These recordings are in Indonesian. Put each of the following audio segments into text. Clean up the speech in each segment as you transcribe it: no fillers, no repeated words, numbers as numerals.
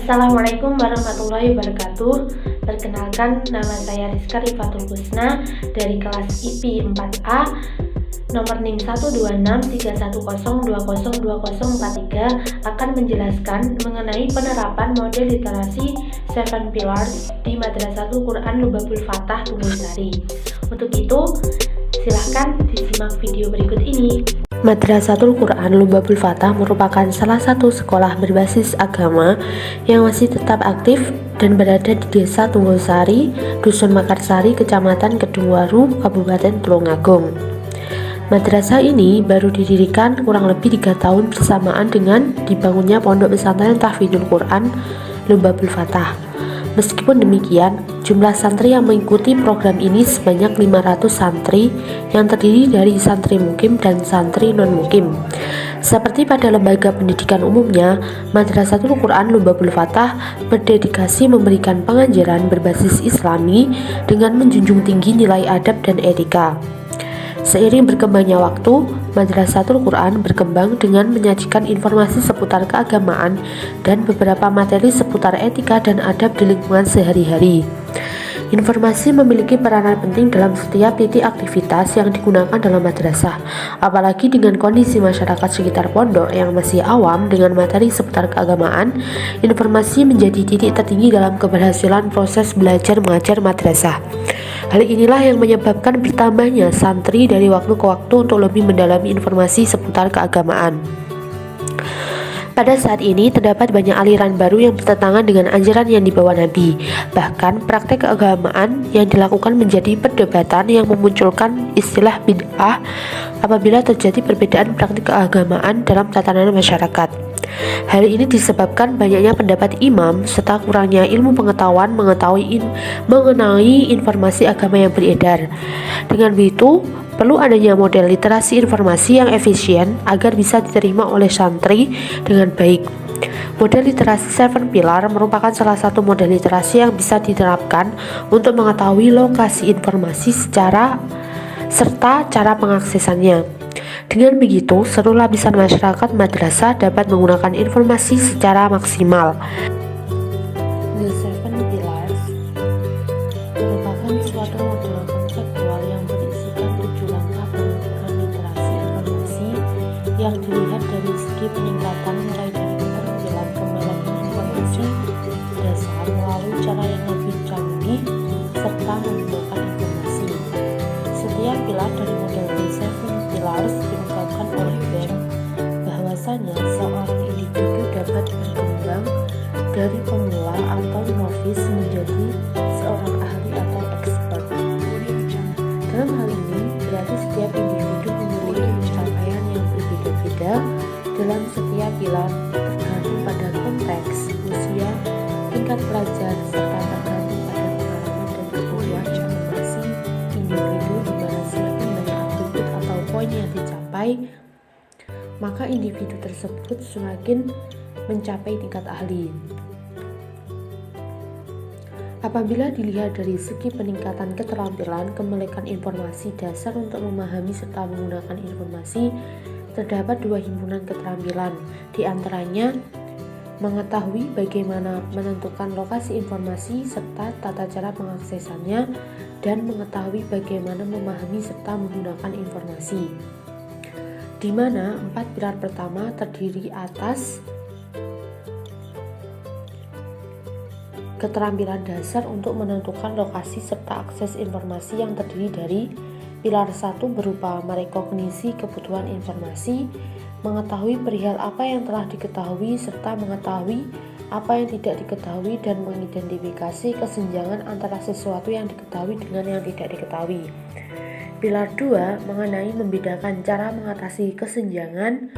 Assalamualaikum warahmatullahi wabarakatuh. Perkenalkan, nama saya Rizka Rifatul Husna dari kelas IP 4A nomor NIM 1263102020043 akan menjelaskan mengenai penerapan model literasi 7 Pillars di Madrasatul Quran Lubabul Fatah Tunggulsari. Untuk itu, silahkan disimak video berikut ini. Madrasatul Quran Lubabul Fatah merupakan salah satu sekolah berbasis agama yang masih tetap aktif dan berada di Desa Tunggulsari, Dusun Makarsari, Kecamatan Kedungwaru, Kabupaten Tulungagung. Madrasah ini baru didirikan kurang lebih 3 tahun bersamaan dengan dibangunnya Pondok Pesantren Tahfidzul Quran Lubabul Fatah. Meskipun demikian, jumlah santri yang mengikuti program ini sebanyak 500 santri yang terdiri dari santri mukim dan santri non-mukim. Seperti pada lembaga pendidikan umumnya, Madrasatul Quran Lubabul Fatah berdedikasi memberikan pengajaran berbasis Islami dengan menjunjung tinggi nilai adab dan etika. Seiring berkembangnya waktu, Madrasatul Quran berkembang dengan menyajikan informasi seputar keagamaan dan beberapa materi seputar etika dan adab di lingkungan sehari-hari. Informasi memiliki peranan penting dalam setiap titik aktivitas yang digunakan dalam madrasah, apalagi dengan kondisi masyarakat sekitar pondok yang masih awam dengan materi seputar keagamaan. Informasi menjadi titik tertinggi dalam keberhasilan proses belajar mengajar madrasah. Hal inilah yang menyebabkan bertambahnya santri dari waktu ke waktu untuk lebih mendalami informasi seputar keagamaan. Pada saat ini terdapat banyak aliran baru yang bertentangan dengan ajaran yang dibawa Nabi. Bahkan praktek keagamaan yang dilakukan menjadi perdebatan yang memunculkan istilah bid'ah apabila terjadi perbedaan praktik keagamaan dalam tatanan masyarakat. Hal ini disebabkan banyaknya pendapat imam serta kurangnya ilmu pengetahuan mengenai informasi agama yang beredar. Dengan begitu, perlu adanya model literasi informasi yang efisien agar bisa diterima oleh santri dengan baik. Model literasi 7 Pilar merupakan salah satu model literasi yang bisa diterapkan untuk mengetahui lokasi informasi serta cara pengaksesannya. Dengan begitu, seluruh lapisan masyarakat madrasah dapat menggunakan informasi secara maksimal. The 7 Pillars merupakan suatu model konseptual yang berisikan 7 langkah pembentukan literasi informasi yang dilihat dari segi peningkatan mulai dari keterampilan kemampuan informasi dasar melalui cara yang lebih canggih serta menggunakan informasi. Setiap pilar dari model The 7 Pillars diungkapkan oleh Ben bahwasanya seorang individu dapat berkembang dari pemula atau novice menjadi seorang ahli atau expert. Dalam hal ini berarti setiap individu memiliki pencapaian yang berbeda-beda dalam setiap pilar tergantung pada konteks, usia, tingkat belajar, serta tergantung pada pengalaman dan kebutuhan masing-masing individu di mana semakin banyak atribut atau poin yang dicapai, maka individu tersebut semakin mencapai tingkat ahli. Apabila dilihat dari segi peningkatan keterampilan kemelikan informasi dasar untuk memahami serta menggunakan informasi, terdapat 2 himpunan keterampilan, di antaranya mengetahui bagaimana menentukan lokasi informasi serta tata cara pengaksesannya, dan mengetahui bagaimana memahami serta menggunakan informasi, di mana 4 pilar pertama terdiri atas keterampilan dasar untuk menentukan lokasi serta akses informasi yang terdiri dari pilar 1 berupa merekognisi kebutuhan informasi, mengetahui perihal apa yang telah diketahui serta mengetahui apa yang tidak diketahui, dan mengidentifikasi kesenjangan antara sesuatu yang diketahui dengan yang tidak diketahui. Pilar 2 mengenai membedakan cara mengatasi kesenjangan.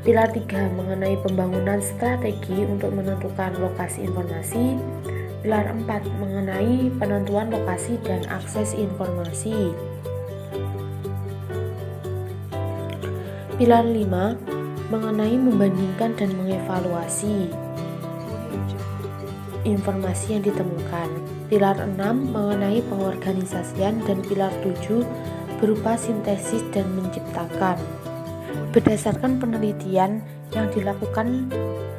Pilar 3 mengenai pembangunan strategi untuk menentukan lokasi informasi. Pilar 4 mengenai penentuan lokasi dan akses informasi. Pilar 5 mengenai membandingkan dan mengevaluasi informasi yang ditemukan. Pilar 6 mengenai pengorganisasian, dan pilar 7 berupa sintesis dan menciptakan. Berdasarkan penelitian yang dilakukan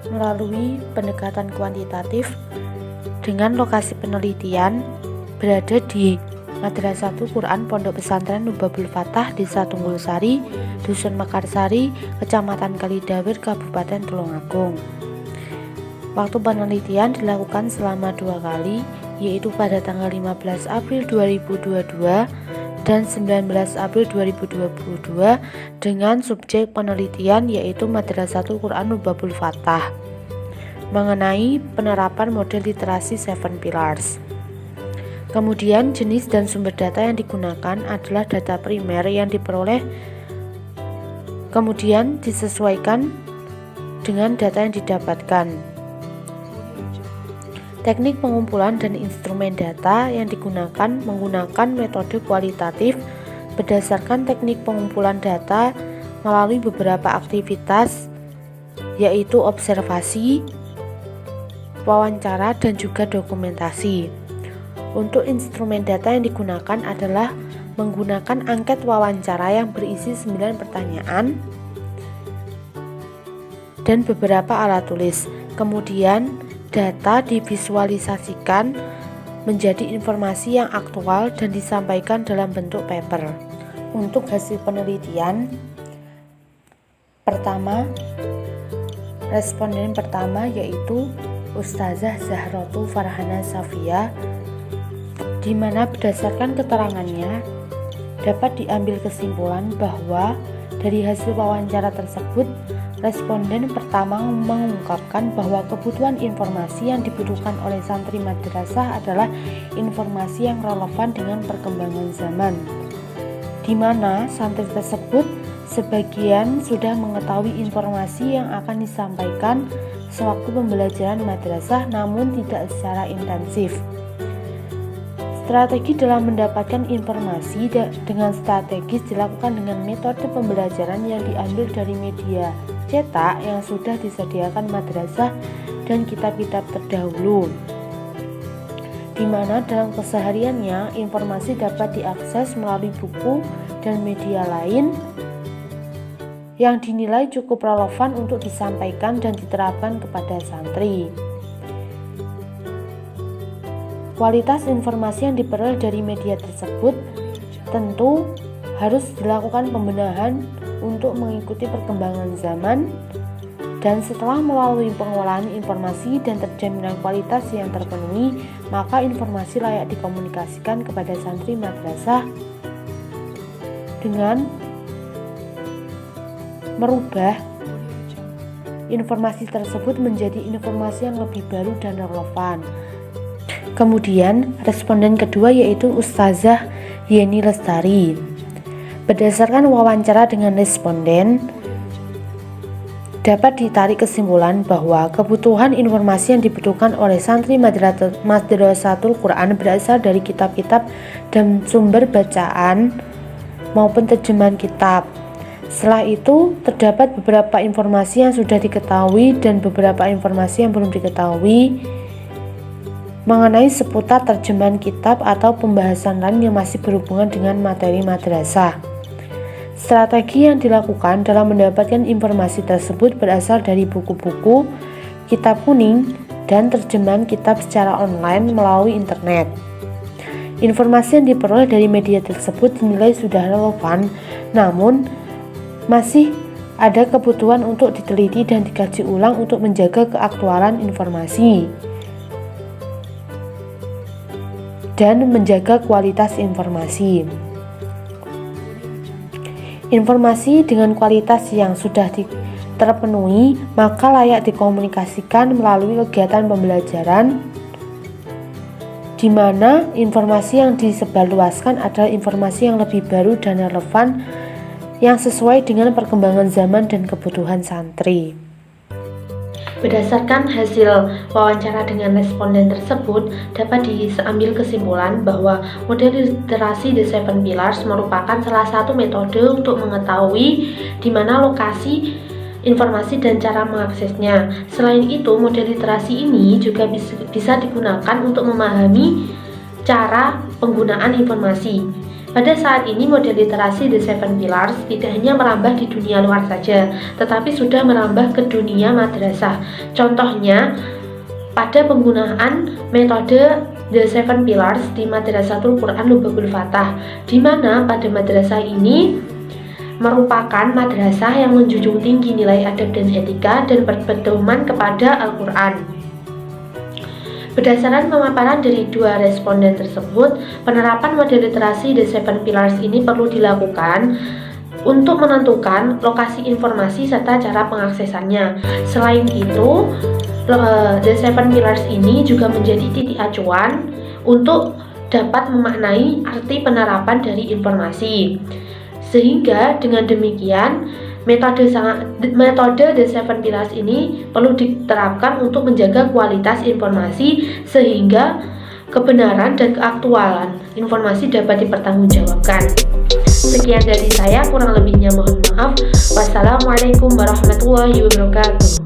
melalui pendekatan kuantitatif dengan lokasi penelitian berada di Madrasatul Quran Pondok Pesantren Lubabul Fatah, Desa Tunggulsari, Dusun Mekarsari, Kecamatan Kalidawir, Kabupaten Tulungagung. Waktu penelitian dilakukan selama 2 kali, yaitu pada tanggal 15 April 2022 dan 19 April 2022 dengan subjek penelitian yaitu Madrasatul Quran Lubabul Fatah mengenai penerapan model literasi 7 Pillars. Kemudian jenis dan sumber data yang digunakan adalah data primer yang diperoleh kemudian disesuaikan dengan data yang didapatkan. Teknik pengumpulan dan instrumen data yang digunakan menggunakan metode kualitatif berdasarkan teknik pengumpulan data melalui beberapa aktivitas yaitu observasi, wawancara, dan juga dokumentasi. Untuk instrumen data yang digunakan adalah menggunakan angket wawancara yang berisi 9 pertanyaan dan beberapa alat tulis. Kemudian data divisualisasikan menjadi informasi yang aktual dan disampaikan dalam bentuk paper. Untuk hasil penelitian, responden pertama yaitu Ustazah Zahrotul Farhana Safia, di mana berdasarkan keterangannya dapat diambil kesimpulan bahwa dari hasil wawancara tersebut, responden pertama mengungkapkan bahwa kebutuhan informasi yang dibutuhkan oleh santri madrasah adalah informasi yang relevan dengan perkembangan zaman, di mana santri tersebut sebagian sudah mengetahui informasi yang akan disampaikan sewaktu pembelajaran madrasah namun tidak secara intensif. Strategi dalam mendapatkan informasi dengan strategis dilakukan dengan metode pembelajaran yang diambil dari media cetak yang sudah disediakan madrasah dan kitab-kitab terdahulu, di mana dalam kesehariannya informasi dapat diakses melalui buku dan media lain yang dinilai cukup relevan untuk disampaikan dan diterapkan kepada santri. Kualitas informasi yang diperoleh dari media tersebut tentu harus dilakukan pembenahan untuk mengikuti perkembangan zaman, dan setelah melalui pengolahan informasi dan terjaminan kualitas yang terpenuhi, maka informasi layak dikomunikasikan kepada santri madrasah dengan merubah informasi tersebut menjadi informasi yang lebih baru dan relevan. Kemudian responden kedua yaitu Ustazah Yeni Lestari. Berdasarkan wawancara dengan responden, dapat ditarik kesimpulan bahwa kebutuhan informasi yang dibutuhkan oleh santri Madrasatul Quran berasal dari kitab-kitab dan sumber bacaan maupun terjemahan kitab. Setelah itu, terdapat beberapa informasi yang sudah diketahui dan beberapa informasi yang belum diketahui mengenai seputar terjemahan kitab atau pembahasan lain yang masih berhubungan dengan materi madrasah. Strategi yang dilakukan dalam mendapatkan informasi tersebut berasal dari buku-buku, kitab kuning, dan terjemahan kitab secara online melalui internet. Informasi yang diperoleh dari media tersebut dinilai sudah relevan, namun masih ada kebutuhan untuk diteliti dan dikaji ulang untuk menjaga keaktualan informasi dan menjaga kualitas informasi. Informasi dengan kualitas yang sudah terpenuhi maka layak dikomunikasikan melalui kegiatan pembelajaran, di mana informasi yang disebarluaskan adalah informasi yang lebih baru dan relevan yang sesuai dengan perkembangan zaman dan kebutuhan santri. Berdasarkan hasil wawancara dengan responden tersebut, dapat diambil kesimpulan bahwa model literasi The 7 Pillars merupakan salah satu metode untuk mengetahui di mana lokasi informasi dan cara mengaksesnya. Selain itu, model literasi ini juga bisa digunakan untuk memahami cara penggunaan informasi. Pada saat ini model literasi The Seven Pillars tidak hanya merambah di dunia luar saja, tetapi sudah merambah ke dunia madrasah. Contohnya, pada penggunaan metode The Seven Pillars di Madrasatul Quran Lubabul Fatah, di mana pada madrasah ini merupakan madrasah yang menjunjung tinggi nilai adab dan etika dan berpedoman kepada Al-Quran. Berdasarkan pemaparan dari dua responden tersebut, penerapan model literasi The Seven Pillars ini perlu dilakukan untuk menentukan lokasi informasi serta cara pengaksesannya. Selain itu, The Seven Pillars ini juga menjadi titik acuan untuk dapat memaknai arti penerapan dari informasi. Sehingga dengan demikian, metode The Seven Pillars ini perlu diterapkan untuk menjaga kualitas informasi sehingga kebenaran dan keaktualan informasi dapat dipertanggungjawabkan. Sekian dari saya, kurang lebihnya mohon maaf. Wassalamualaikum warahmatullahi wabarakatuh.